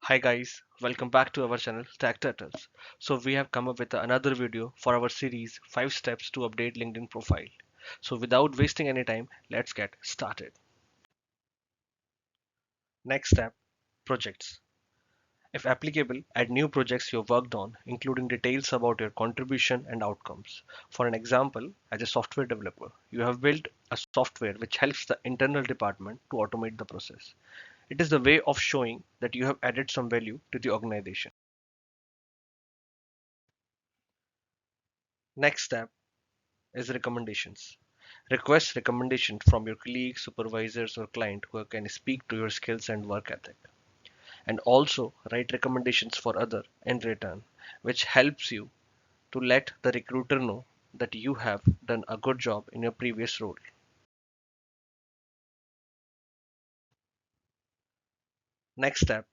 Hi guys, welcome back to our channel Tech Turtles. So we have come up with another video for our series 5 steps to update LinkedIn profile. So without wasting any time, let's get started. Next step, projects. If applicable, add new projects you worked on, including details about your contribution and outcomes. For an example, as a software developer, you have built a software which helps the internal department to automate the process. It is the way of showing that you have added some value to the organization. Next step is recommendations. Request recommendation from your colleagues, supervisors, or client who can speak to your skills and work ethic. And also write recommendations for other in return, which helps you to let the recruiter know that you have done a good job in your previous role. Next step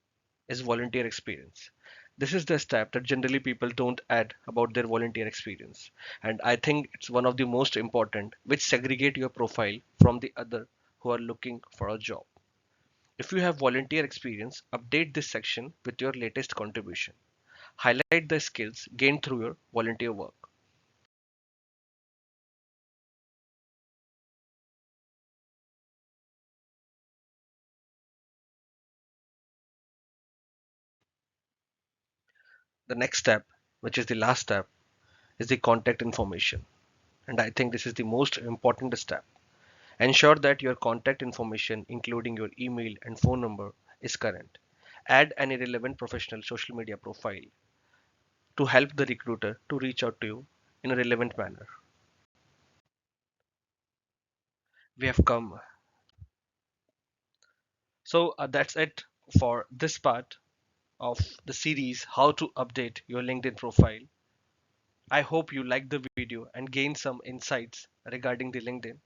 is volunteer experience. This is the step that generally people don't add about their volunteer experience. And I think it's one of the most important, which segregate your profile from the other who are looking for a job. If you have volunteer experience, update this section with your latest contribution. Highlight the skills gained through your volunteer work. The next step, which is the last step, is the contact information. And I think this is the most important step. Ensure that your contact information, including your email and phone number, is current. Add any relevant professional social media profile to help the recruiter to reach out to you in a relevant manner. We have come. So that's it for this part of the series How to Update Your LinkedIn Profile. I hope you liked the video and gained some insights regarding the LinkedIn.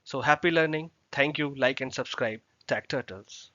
So happy learning. Thank you. Like and subscribe. Tech Turtles.